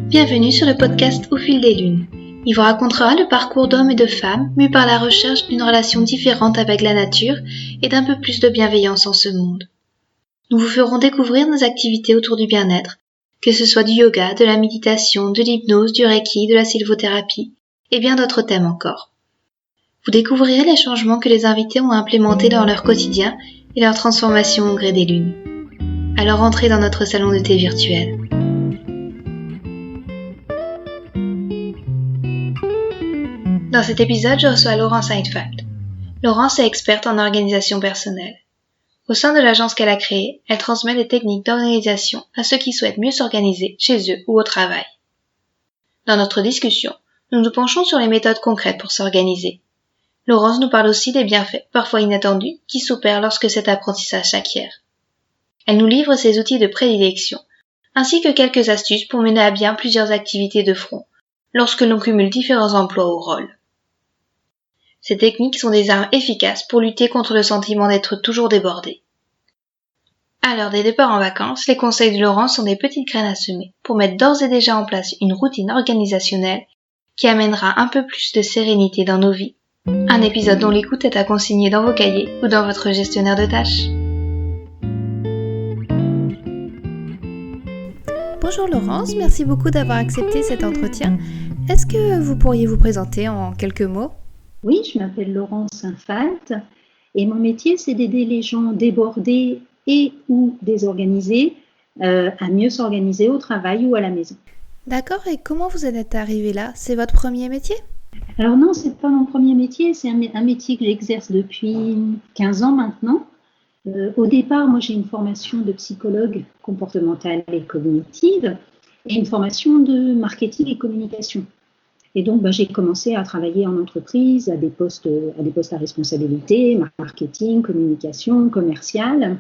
Bienvenue sur le podcast Au fil des lunes. Il vous racontera le parcours d'hommes et de femmes mus par la recherche d'une relation différente avec la nature et d'un peu plus de bienveillance en ce monde. Nous vous ferons découvrir nos activités autour du bien-être, que ce soit du yoga, de la méditation, de l'hypnose, du reiki, de la sylvothérapie et bien d'autres thèmes encore. Vous découvrirez les changements que les invités ont implémentés dans leur quotidien et leur transformation au gré des lunes. Alors entrez dans notre salon de thé virtuel. Dans cet épisode, je reçois Laurence Heidfeld. Laurence est experte en organisation personnelle. Au sein de l'agence qu'elle a créée, elle transmet des techniques d'organisation à ceux qui souhaitent mieux s'organiser chez eux ou au travail. Dans notre discussion, nous nous penchons sur les méthodes concrètes pour s'organiser. Laurence nous parle aussi des bienfaits, parfois inattendus, qui s'opèrent lorsque cet apprentissage s'acquiert. Elle nous livre ses outils de prédilection, ainsi que quelques astuces pour mener à bien plusieurs activités de front, lorsque l'on cumule différents emplois ou rôles. Ces techniques sont des armes efficaces pour lutter contre le sentiment d'être toujours débordé. À l'heure des départs en vacances, les conseils de Laurence sont des petites graines à semer pour mettre d'ores et déjà en place une routine organisationnelle qui amènera un peu plus de sérénité dans nos vies. Un épisode dont l'écoute est à consigner dans vos cahiers ou dans votre gestionnaire de tâches. Bonjour Laurence, merci beaucoup d'avoir accepté cet entretien. Est-ce que vous pourriez vous présenter en quelques mots ? Oui, je m'appelle Laurence Heidfeld et mon métier, c'est d'aider les gens débordés et ou désorganisés à mieux s'organiser au travail ou à la maison. D'accord, et comment vous en êtes arrivée là ? C'est votre premier métier ? Alors non, c'est pas mon premier métier, c'est un métier que j'exerce depuis 15 ans maintenant. Au départ, moi j'ai une formation de psychologue comportementale et cognitive et une formation de marketing et communication. Et donc, j'ai commencé à travailler en entreprise à des postes à responsabilité, marketing, communication, commercial,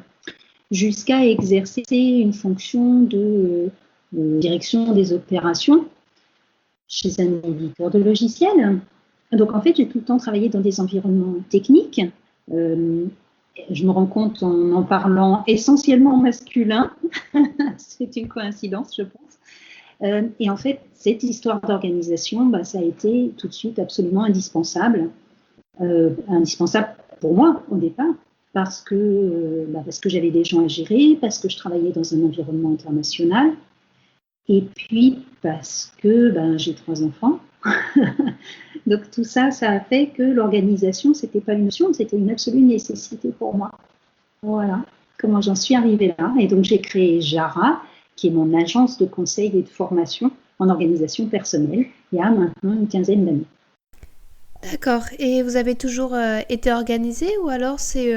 jusqu'à exercer une fonction de direction des opérations chez un éditeur de logiciels. Donc, en fait, j'ai tout le temps travaillé dans des environnements techniques. Je me rends compte en parlant essentiellement masculin. C'est une coïncidence, je pense. Et en fait, cette histoire d'organisation, ça a été tout de suite absolument indispensable. Indispensable pour moi au départ, parce que j'avais des gens à gérer, parce que je travaillais dans un environnement international, et puis parce que j'ai 3 enfants. Donc tout ça, ça a fait que l'organisation, c'était pas une option, c'était une absolue nécessité pour moi. Voilà comment j'en suis arrivée là. Et donc j'ai créé Jara, qui est mon agence de conseil et de formation en organisation personnelle, il y a maintenant une 15aine d'années. D'accord, et vous avez toujours été organisée ou alors c'est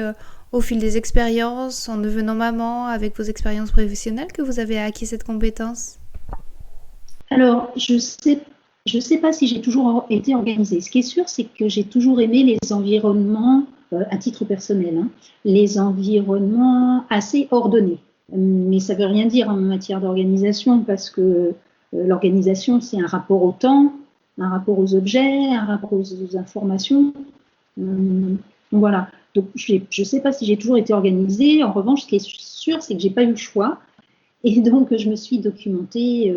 au fil des expériences, en devenant maman, avec vos expériences professionnelles que vous avez acquis cette compétence ? Alors, je sais pas si j'ai toujours été organisée. Ce qui est sûr, c'est que j'ai toujours aimé les environnements, à titre personnel, les environnements assez ordonnés. Mais ça ne veut rien dire en matière d'organisation parce que l'organisation, c'est un rapport au temps, un rapport aux objets, un rapport aux informations. Voilà. Donc, je ne sais pas si j'ai toujours été organisée. En revanche, ce qui est sûr, c'est que je n'ai pas eu le choix. Et donc, je me suis documentée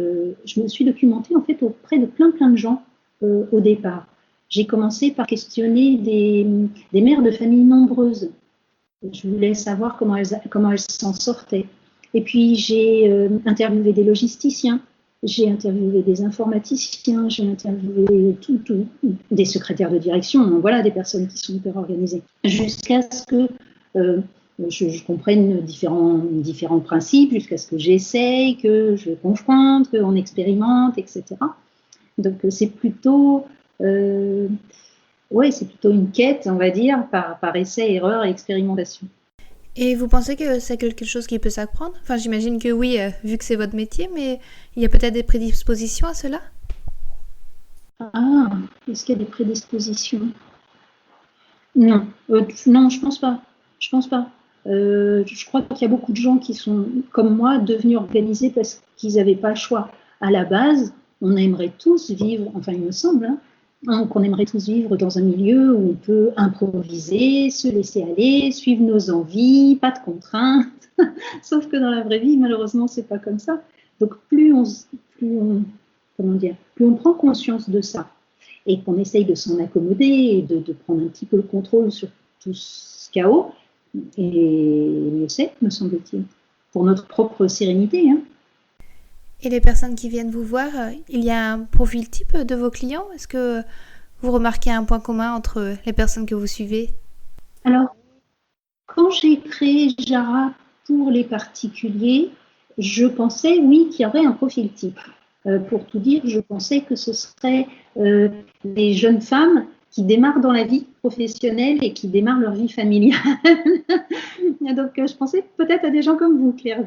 en fait auprès de plein de gens au départ. J'ai commencé par questionner des mères de familles nombreuses. Je voulais savoir comment elles s'en sortaient. Et puis, j'ai interviewé des logisticiens, j'ai interviewé des informaticiens, j'ai interviewé des secrétaires de direction, voilà, des personnes qui sont hyper organisées, jusqu'à ce que je comprenne différents principes, jusqu'à ce que j'essaye, que je confronte, qu'on expérimente, etc. Donc, c'est plutôt une quête, on va dire, par essai, erreur et expérimentation. Et vous pensez que c'est quelque chose qui peut s'apprendre ? Enfin, j'imagine que oui, vu que c'est votre métier, mais il y a peut-être des prédispositions à cela ? Ah, est-ce qu'il y a des prédispositions ? Non, je pense pas. Je crois qu'il y a beaucoup de gens qui sont, comme moi, devenus organisés parce qu'ils n'avaient pas le choix. À la base, on aimerait tous vivre, enfin il me semble, qu'on aimerait tous vivre dans un milieu où on peut improviser, se laisser aller, suivre nos envies, pas de contraintes. Sauf que dans la vraie vie, malheureusement, c'est pas comme ça. Donc plus on plus on prend conscience de ça et qu'on essaye de s'en accommoder et de prendre un petit peu le contrôle sur tout ce chaos, et mieux c'est, me semble-t-il, pour notre propre sérénité. Et les personnes qui viennent vous voir, il y a un profil type de vos clients? Est-ce que vous remarquez un point commun entre les personnes que vous suivez? Alors, quand j'ai créé Jara pour les particuliers, je pensais, oui, qu'il y aurait un profil type. Pour tout dire, je pensais que ce serait des jeunes femmes qui démarrent dans la vie professionnelle et qui démarrent leur vie familiale. Donc, je pensais peut-être à des gens comme vous, Claire.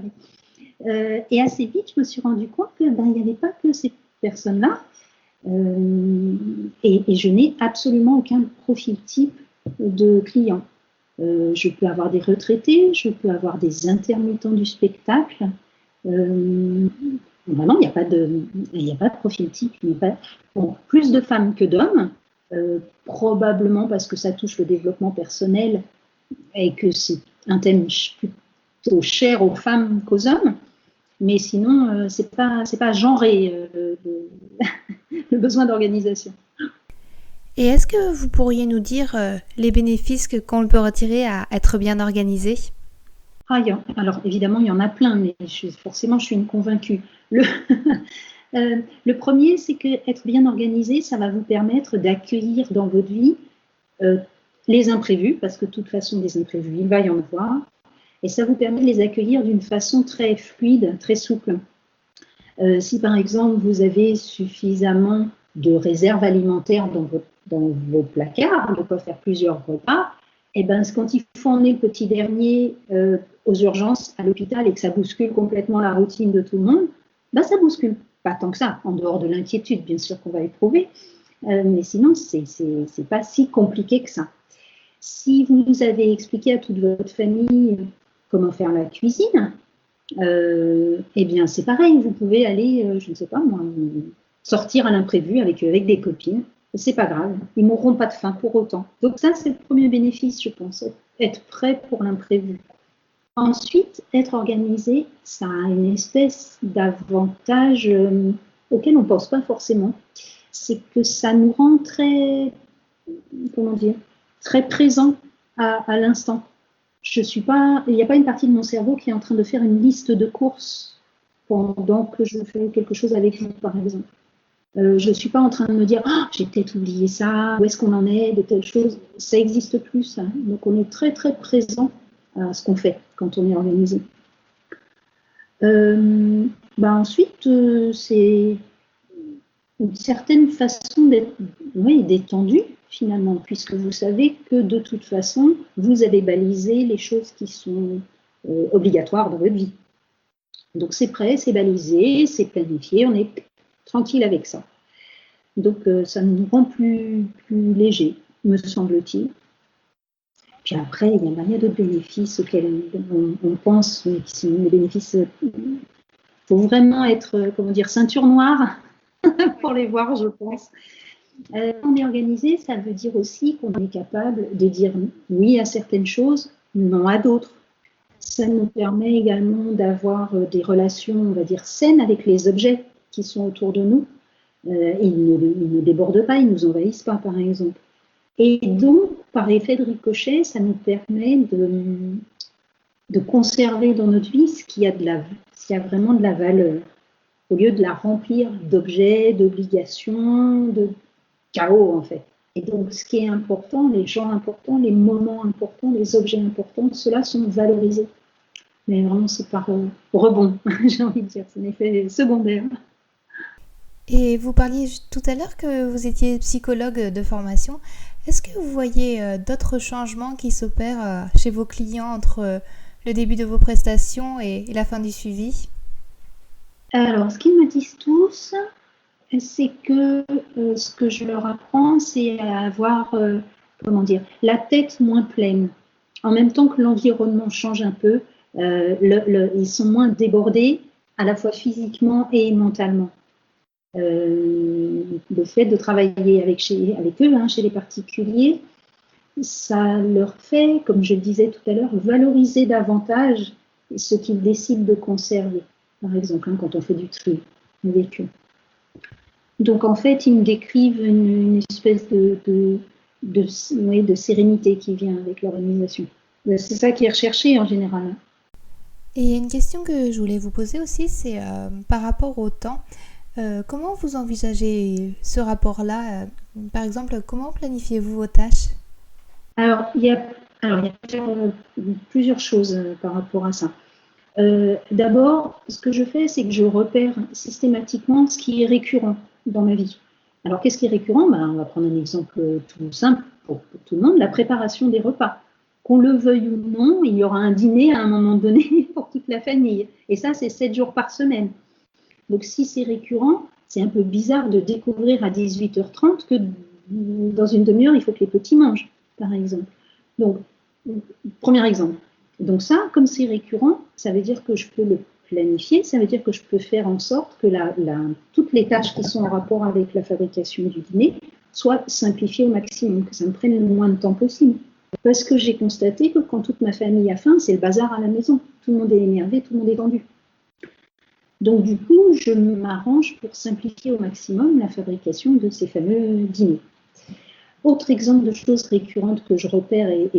Et assez vite, je me suis rendu compte qu'il n'y avait pas que ces personnes-là. Et je n'ai absolument aucun profil type de client. Je peux avoir des retraités, je peux avoir des intermittents du spectacle. Vraiment, il n'y a pas de profil type. Plus de femmes que d'hommes, probablement parce que ça touche le développement personnel et que c'est un thème plutôt cher aux femmes qu'aux hommes. Mais sinon, c'est pas genré le besoin d'organisation. Et est-ce que vous pourriez nous dire les bénéfices qu'on peut retirer à être bien organisé? Alors évidemment, il y en a plein, mais forcément, je suis une convaincue. Le premier, c'est que être bien organisé, ça va vous permettre d'accueillir dans votre vie les imprévus, parce que de toute façon, des imprévus, il va y en avoir. Et ça vous permet de les accueillir d'une façon très fluide, très souple. Si par exemple vous avez suffisamment de réserves alimentaires dans vos placards, de quoi faire plusieurs repas, et ben quand il faut emmener le petit dernier aux urgences à l'hôpital et que ça bouscule complètement la routine de tout le monde, ben ça bouscule. Pas tant que ça, en dehors de l'inquiétude bien sûr qu'on va éprouver, mais sinon c'est pas si compliqué que ça. Si vous avez expliqué à toute votre famille comment faire la cuisine, eh bien c'est pareil, vous pouvez aller, je ne sais pas moi, sortir à l'imprévu avec des copines, c'est pas grave, ils mourront pas de faim pour autant. Donc ça c'est le premier bénéfice, je pense, être prêt pour l'imprévu. Ensuite, être organisé, ça a une espèce d'avantage auquel on ne pense pas forcément, c'est que ça nous rend très présent à l'instant. Il n'y a pas une partie de mon cerveau qui est en train de faire une liste de courses pendant que je fais quelque chose avec vous, par exemple. Je ne suis pas en train de me dire « j'ai peut-être oublié ça, où est-ce qu'on en est de telle chose ?» Ça n'existe plus, ça. Donc, on est très, très présent à ce qu'on fait quand on est organisé. Ensuite, c'est une certaine façon d'être détendu, finalement, puisque vous savez que de toute façon, vous avez balisé les choses qui sont obligatoires dans votre vie. Donc c'est prêt, c'est balisé, c'est planifié, on est tranquille avec ça. Donc ça nous rend plus léger, me semble-t-il. Puis après, il y a d'autres bénéfices auxquels on pense, mais qui sont des bénéfices. Il faut vraiment être, ceinture noire pour les voir, je pense. On est organisé, ça veut dire aussi qu'on est capable de dire oui à certaines choses, non à d'autres. Ça nous permet également d'avoir des relations, on va dire, saines avec les objets qui sont autour de nous. Ils ne débordent pas, ils ne nous envahissent pas, par exemple. Et donc, par effet de ricochet, ça nous permet de conserver dans notre vie ce qui a vraiment de la valeur, au lieu de la remplir d'objets, d'obligations, de chaos en fait. Et donc, ce qui est important, les gens importants, les moments importants, les objets importants, ceux-là sont valorisés. Mais vraiment, c'est par rebond, j'ai envie de dire, c'est un effet secondaire. Et vous parliez tout à l'heure que vous étiez psychologue de formation. Est-ce que vous voyez d'autres changements qui s'opèrent chez vos clients entre le début de vos prestations et la fin du suivi? Alors, ce qu'ils me disent tous, c'est que ce que je leur apprends, c'est à avoir, la tête moins pleine. En même temps que l'environnement change un peu, ils sont moins débordés, à la fois physiquement et mentalement. Le fait de travailler avec eux, chez les particuliers, ça leur fait, comme je le disais tout à l'heure, valoriser davantage ce qu'ils décident de conserver. Par exemple, quand on fait du tri avec eux. Donc en fait, ils me décrivent une espèce de sérénité qui vient avec l'organisation. C'est ça qui est recherché en général. Et une question que je voulais vous poser aussi, c'est par rapport au temps. Comment vous envisagez ce rapport-là? Par exemple, comment planifiez-vous vos tâches? Alors, il y a plusieurs choses par rapport à ça. D'abord, ce que je fais, c'est que je repère systématiquement ce qui est récurrent dans ma vie. Alors, qu'est-ce qui est récurrent? On va prendre un exemple tout simple pour tout le monde, la préparation des repas. Qu'on le veuille ou non, il y aura un dîner à un moment donné pour toute la famille. Et ça, c'est 7 jours par semaine. Donc, si c'est récurrent, c'est un peu bizarre de découvrir à 18h30 que dans une demi-heure, il faut que les petits mangent, par exemple. Donc, premier exemple. Donc ça, comme c'est récurrent, ça veut dire que je peux le planifier, ça veut dire que je peux faire en sorte que toutes les tâches qui sont en rapport avec la fabrication du dîner soient simplifiées au maximum, que ça me prenne le moins de temps possible. Parce que j'ai constaté que quand toute ma famille a faim, c'est le bazar à la maison. Tout le monde est énervé, tout le monde est tendu. Donc du coup, je m'arrange pour simplifier au maximum la fabrication de ces fameux dîners. Autre exemple de choses récurrentes que je repère et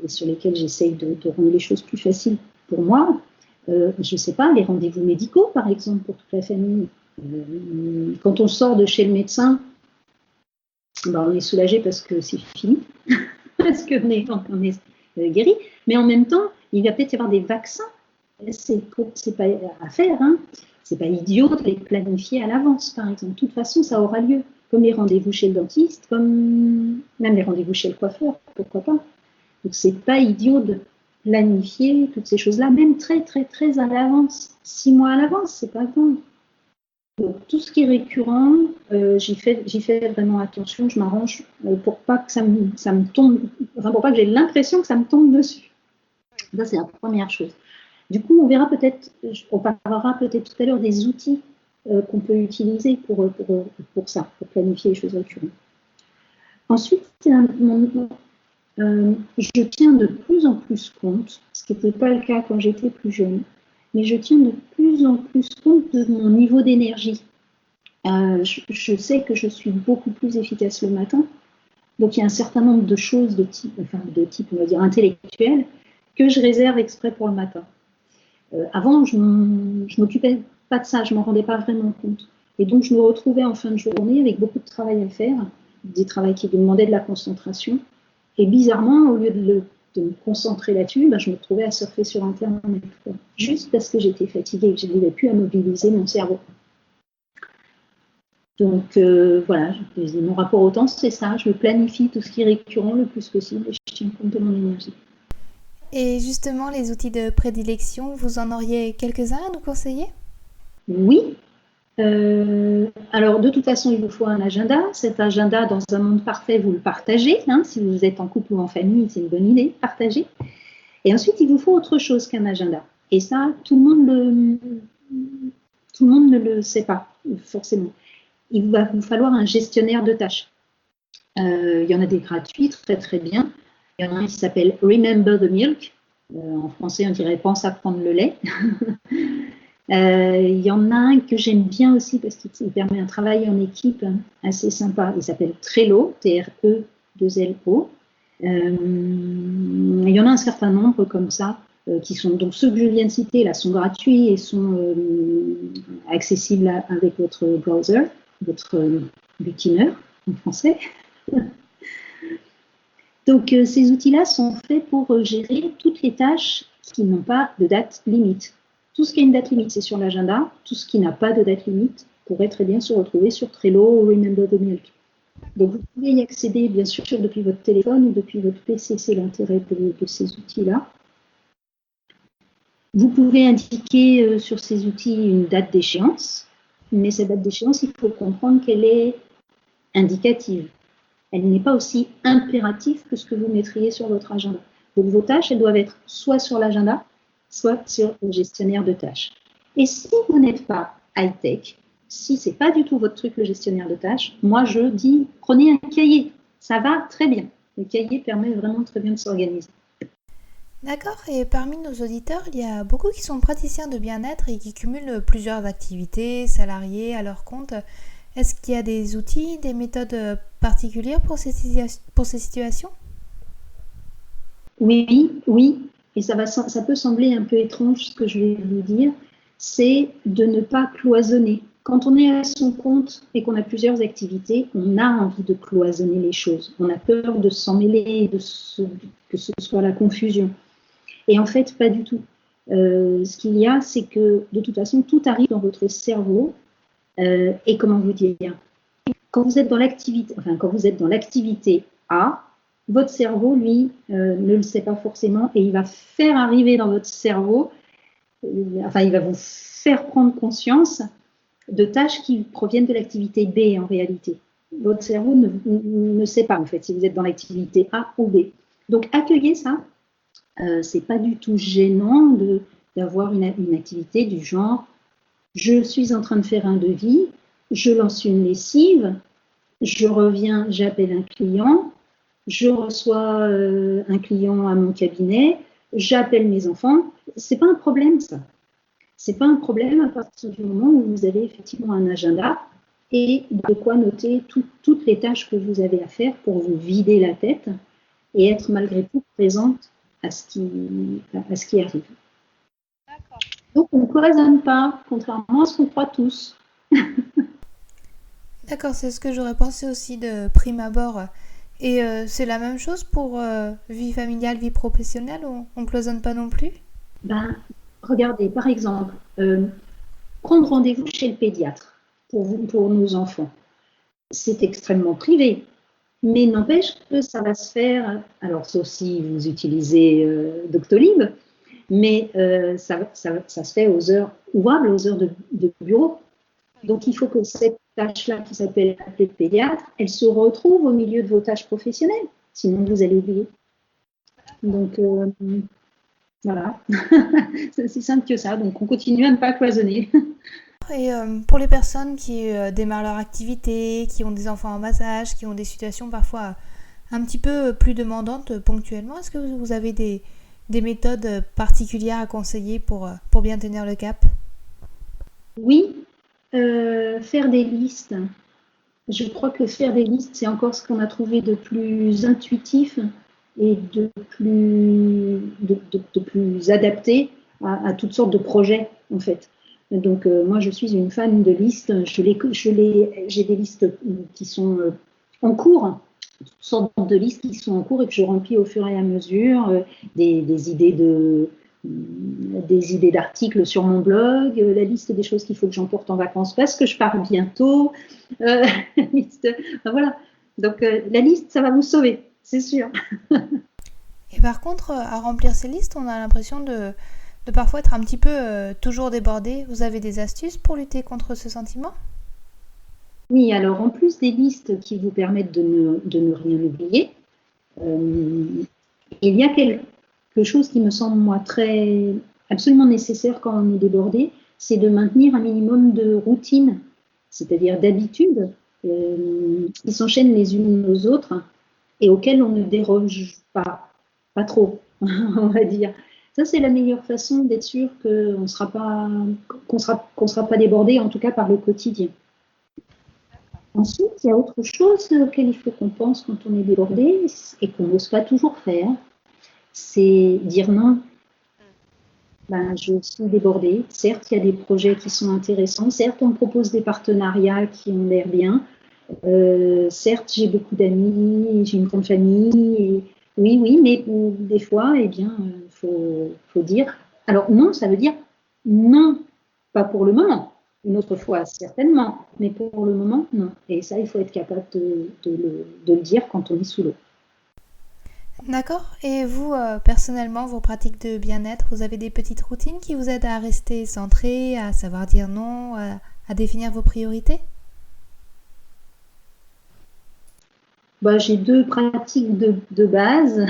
sur lesquelles j'essaye de rendre les choses plus faciles pour moi, je ne sais pas, les rendez-vous médicaux, par exemple, pour toute la famille. Quand on sort de chez le médecin, on est soulagé parce que c'est fini, parce qu'on est guéri, mais en même temps, il va peut-être y avoir des vaccins. C'est pas à faire, hein. C'est pas idiot de les planifier à l'avance, par exemple. De toute façon, ça aura lieu. Comme les rendez-vous chez le dentiste, comme même les rendez-vous chez le coiffeur, pourquoi pas. Donc, c'est pas idiot de planifier toutes ces choses-là, même très, très, très à l'avance. 6 mois à l'avance, c'est pas grave. Donc, tout ce qui est récurrent, j'y fais vraiment attention, je m'arrange pour pas que ça me tombe, enfin, pour pas que j'ai l'impression que ça me tombe dessus. Ça, c'est la première chose. Du coup, on parlera peut-être tout à l'heure des outils qu'on peut utiliser pour ça, pour planifier les choses récurrentes. Ensuite, je tiens de plus en plus compte, ce qui n'était pas le cas quand j'étais plus jeune, mais je tiens de plus en plus compte de mon niveau d'énergie. Je sais que je suis beaucoup plus efficace le matin, donc il y a un certain nombre de choses de type, on va dire, intellectuel, que je réserve exprès pour le matin. Avant, je m'occupais pas de ça, je m'en rendais pas vraiment compte. Et donc, je me retrouvais en fin de journée avec beaucoup de travail à faire, des travaux qui demandaient de la concentration. Et bizarrement, au lieu de me concentrer là-dessus, je me retrouvais à surfer sur Internet, juste parce que j'étais fatiguée, je n'arrivais plus à mobiliser mon cerveau. Donc, voilà, mon rapport au temps, c'est ça. Je planifie tout ce qui est récurrent le plus possible et je tiens compte de mon énergie. Et justement, les outils de prédilection, vous en auriez quelques-uns à nous conseiller? Oui. Alors, de toute façon, il vous faut un agenda. Cet agenda, dans un monde parfait, vous le partagez. Hein, si vous êtes en couple ou en famille, c'est une bonne idée, partagez. Et ensuite, il vous faut autre chose qu'un agenda. Et ça, tout le monde ne le sait pas, forcément. Il va vous falloir un gestionnaire de tâches. Il y en a des gratuits, très très bien. Il y en a un qui s'appelle Remember the Milk. En français, on dirait pense à prendre le lait. Il y en a un que j'aime bien aussi parce qu'il permet un travail en équipe assez sympa. Il s'appelle Trello, T-R-E-2-L-O. Il y en a un certain nombre comme ça qui sont, donc ceux que je viens de citer là sont gratuits et sont accessibles avec votre browser, votre butiner en français. Donc, ces outils-là sont faits pour gérer toutes les tâches qui n'ont pas de date limite. Tout ce qui a une date limite, c'est sur l'agenda. Tout ce qui n'a pas de date limite pourrait très bien se retrouver sur Trello ou Remember the Milk. Donc, vous pouvez y accéder, bien sûr, depuis votre téléphone ou depuis votre PC. C'est l'intérêt de ces outils-là. Vous pouvez indiquer sur ces outils une date d'échéance. Mais cette date d'échéance, il faut comprendre qu'elle est indicative. Elle n'est pas aussi impérative que ce que vous mettriez sur votre agenda. Donc, vos tâches, elles doivent être soit sur l'agenda, soit sur le gestionnaire de tâches. Et si vous n'êtes pas high-tech, si ce n'est pas du tout votre truc, le gestionnaire de tâches, moi, je dis, prenez un cahier. Ça va très bien. Le cahier permet vraiment très bien de s'organiser. D'accord, et parmi nos auditeurs, il y a beaucoup qui sont praticiens de bien-être et qui cumulent plusieurs activités, salariés, à leur compte. Est-ce qu'il y a des outils, des méthodes particulières pour ces situations? Oui, oui, et ça peut sembler un peu étrange ce que je vais vous dire, c'est de ne pas cloisonner. Quand on est à son compte et qu'on a plusieurs activités, on a envie de cloisonner les choses. On a peur de s'en mêler, que ce soit la confusion. Et en fait, pas du tout. Ce qu'il y a, c'est que de toute façon, tout arrive dans votre cerveau. Et comment vous dire, quand vous êtes dans l'activité A, votre cerveau, lui, ne le sait pas forcément et il va faire arriver dans votre cerveau, il va vous faire prendre conscience de tâches qui proviennent de l'activité B en réalité. Votre cerveau ne sait pas en fait si vous êtes dans l'activité A ou B. Donc accueillez ça. C'est pas du tout gênant d'avoir une activité du genre je suis en train de faire un devis, je lance une lessive, je reviens, j'appelle un client, je reçois un client à mon cabinet, j'appelle mes enfants. C'est pas un problème ça. C'est pas un problème à partir du moment où vous avez effectivement un agenda et de quoi noter toutes les tâches que vous avez à faire pour vous vider la tête et être malgré tout présente à ce qui arrive. D'accord. Donc on ne cloisonne pas, contrairement à ce qu'on croit tous. D'accord, c'est ce que j'aurais pensé aussi de prime abord. Et c'est la même chose pour vie familiale, vie professionnelle, on ne cloisonne pas non plus? Ben, regardez, par exemple, prendre rendez-vous chez le pédiatre pour nos enfants. C'est extrêmement privé, mais n'empêche que ça va se faire, alors sauf si vous utilisez Doctolib, mais ça se fait aux heures ouvrables, aux heures de bureau. Donc il faut que cette tâche-là qui s'appelle appeler le pédiatre, elle se retrouve au milieu de vos tâches professionnelles, sinon vous allez oublier. Donc voilà, c'est aussi simple que ça. Donc on continue à ne pas cloisonner. Et pour les personnes qui démarrent leur activité, qui ont des enfants en bas âge, qui ont des situations parfois un petit peu plus demandantes ponctuellement, est-ce que vous avez des méthodes particulières à conseiller pour bien tenir le cap? Oui, faire des listes. Je crois que faire des listes, c'est encore ce qu'on a trouvé de plus intuitif et de plus adapté à toutes sortes de projets, en fait. Donc, moi, je suis une fan de listes. J'ai des listes qui sont en cours, toutes sortes de listes qui sont en cours et que je remplis au fur et à mesure, des idées d'articles sur mon blog, la liste des choses qu'il faut que j'emporte en vacances parce que je pars bientôt. Voilà. Donc, la liste, ça va vous sauver, c'est sûr. Et par contre, à remplir ces listes, on a l'impression de parfois être un petit peu toujours débordé. Vous avez des astuces pour lutter contre ce sentiment? Oui, alors en plus des listes qui vous permettent de ne rien oublier, il y a quelque chose qui me semble, moi, absolument nécessaire quand on est débordé, c'est de maintenir un minimum de routine, c'est-à-dire d'habitudes qui s'enchaînent les unes aux autres et auxquelles on ne déroge pas trop, on va dire. Ça, c'est la meilleure façon d'être sûr qu'on ne sera pas débordé, en tout cas par le quotidien. Ensuite, il y a autre chose auquel il faut qu'on pense quand on est débordé et qu'on n'ose pas toujours faire, c'est dire non. Ben, je suis débordée. Certes, il y a des projets qui sont intéressants. Certes, on me propose des partenariats qui ont l'air bien. Certes, j'ai beaucoup d'amis, j'ai une grande famille. Et oui, mais des fois, eh bien, faut dire. Alors non, ça veut dire non, pas pour le moment. Une autre fois, certainement, mais pour le moment, non. Et ça, il faut être capable de le dire quand on est sous l'eau. D'accord. Et vous, personnellement, vos pratiques de bien-être, vous avez des petites routines qui vous aident à rester centré, à savoir dire non, à définir vos priorités? Bah, j'ai 2 pratiques de base,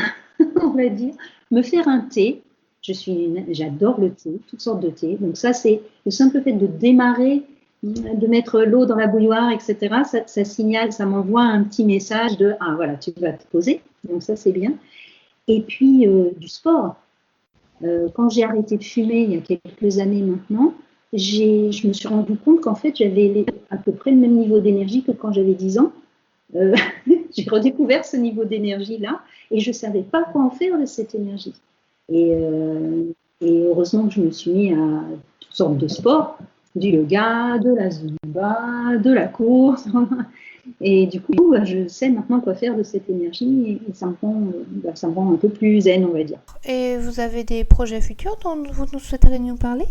on va dire. Me faire un thé. J'adore le thé, toutes sortes de thé. Donc ça, c'est le simple fait de démarrer, de mettre l'eau dans la bouilloire, etc. Ça signale, ça m'envoie un petit message de « Ah, voilà, tu vas te poser ». Donc ça, c'est bien. Et puis, du sport. Quand j'ai arrêté de fumer il y a quelques années maintenant, je me suis rendu compte qu'en fait, j'avais à peu près le même niveau d'énergie que quand j'avais 10 ans. J'ai redécouvert ce niveau d'énergie-là et je ne savais pas quoi en faire de cette énergie. Et heureusement que je me suis mis à toutes sortes de sports, du yoga, de la zumba, de la course. Et du coup, je sais maintenant quoi faire de cette énergie et ça me rend un peu plus zen, on va dire. Et vous avez des projets futurs dont vous souhaiteriez nous parler?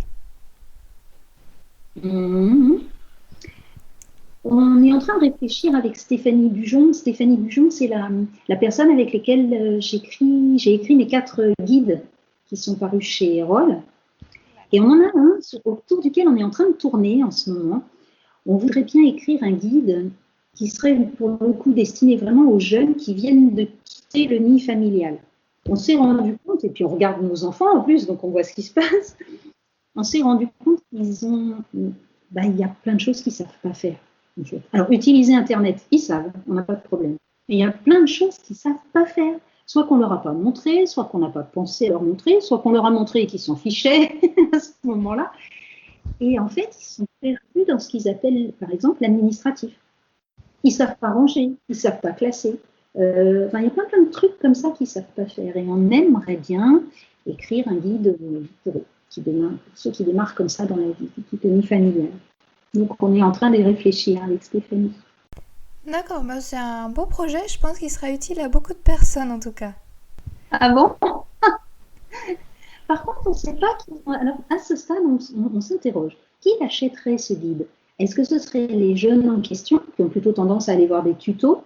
On est en train de réfléchir avec Stéphanie Bujon. Stéphanie Bujon, c'est la personne avec laquelle j'ai écrit mes 4 guides qui sont parus chez Erol. Et on en a un autour duquel on est en train de tourner en ce moment. On voudrait bien écrire un guide qui serait pour le coup destiné vraiment aux jeunes qui viennent de quitter le nid familial. On s'est rendu compte, et puis on regarde nos enfants en plus, donc on voit ce qui se passe, on s'est rendu compte qu'il y a plein de choses qu'ils ne savent pas faire. En fait. Alors, utiliser Internet, ils savent, on n'a pas de problème. Mais il y a plein de choses qu'ils ne savent pas faire. Soit qu'on ne leur a pas montré, soit qu'on n'a pas pensé à leur montrer, soit qu'on leur a montré et qu'ils s'en fichaient à ce moment-là. Et en fait, ils sont perdus dans ce qu'ils appellent, par exemple, l'administratif. Ils ne savent pas ranger, ils ne savent pas classer. Il y a plein de trucs comme ça qu'ils ne savent pas faire. Et on aimerait bien écrire un guide pour eux, ceux qui démarrent comme ça dans la vie, qui quittent le nid familial. Donc, on est en train de réfléchir avec Stéphanie. D'accord, c'est un beau projet. Je pense qu'il sera utile à beaucoup de personnes, en tout cas. Ah bon? Par contre, on ne sait pas qui... Alors, à ce stade, on s'interroge. Qui achèterait ce guide? Est-ce que ce seraient les jeunes en question, qui ont plutôt tendance à aller voir des tutos,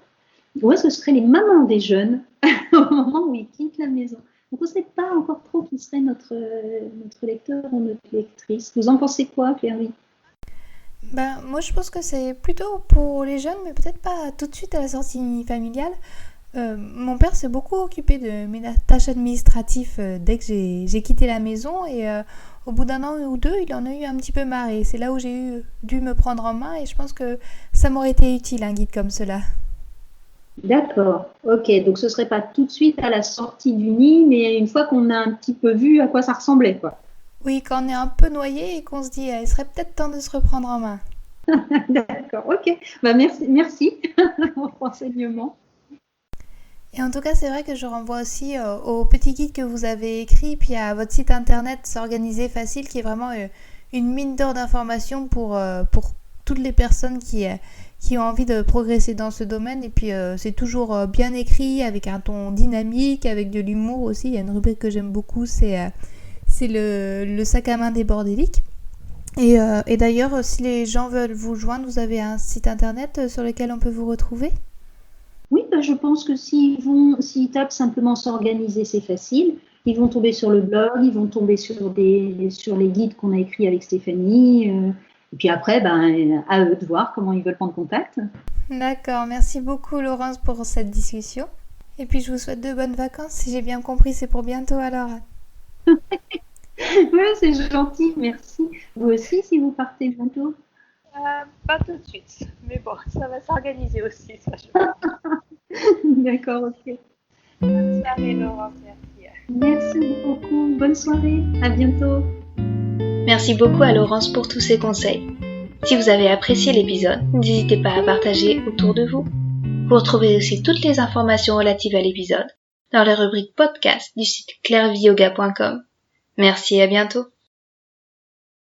ou est-ce que ce seraient les mamans des jeunes, au moment où ils quittent la maison? Donc, on ne sait pas encore trop qui serait notre lecteur ou notre lectrice. Vous en pensez quoi, Claire-Vie? Moi, je pense que c'est plutôt pour les jeunes, mais peut-être pas tout de suite à la sortie familiale. Mon père s'est beaucoup occupé de mes tâches administratives dès que j'ai quitté la maison et au bout d'un an ou 2, il en a eu un petit peu marre. Et c'est là où j'ai dû me prendre en main et je pense que ça m'aurait été utile, un guide comme cela. D'accord, ok. Donc, ce ne serait pas tout de suite à la sortie du nid, mais une fois qu'on a un petit peu vu à quoi ça ressemblait, quoi. Oui, quand on est un peu noyé et qu'on se dit il serait peut-être temps de se reprendre en main. D'accord, ok. Merci pour le renseignement. Et en tout cas, c'est vrai que je renvoie aussi au petit guide que vous avez écrit, puis à votre site internet S'organiser facile, qui est vraiment une mine d'or d'informations pour toutes les personnes qui ont envie de progresser dans ce domaine. Et puis, c'est toujours bien écrit, avec un ton dynamique, avec de l'humour aussi. Il y a une rubrique que j'aime beaucoup, c'est le sac à main des bordéliques. Et d'ailleurs, si les gens veulent vous joindre, vous avez un site internet sur lequel on peut vous retrouver? Oui, je pense que s'ils tapent simplement S'organiser, c'est facile. Ils vont tomber sur le blog, ils vont tomber sur les guides qu'on a écrits avec Stéphanie. Et puis après, à eux de voir comment ils veulent prendre contact. D'accord, merci beaucoup Laurence pour cette discussion. Et puis je vous souhaite de bonnes vacances. Si j'ai bien compris, c'est pour bientôt alors. Oui, c'est gentil, merci. Vous aussi, si vous partez bientôt? Pas tout de suite, mais bon, ça va s'organiser aussi, ça je pense. D'accord, ok. Bonne soirée Laurence, merci. Merci beaucoup, bonne soirée, à bientôt. Merci beaucoup à Laurence pour tous ses conseils. Si vous avez apprécié l'épisode, n'hésitez pas à partager autour de vous. Vous retrouvez aussi toutes les informations relatives à l'épisode dans la rubrique podcast du site clairviyoga.com. Merci et à bientôt.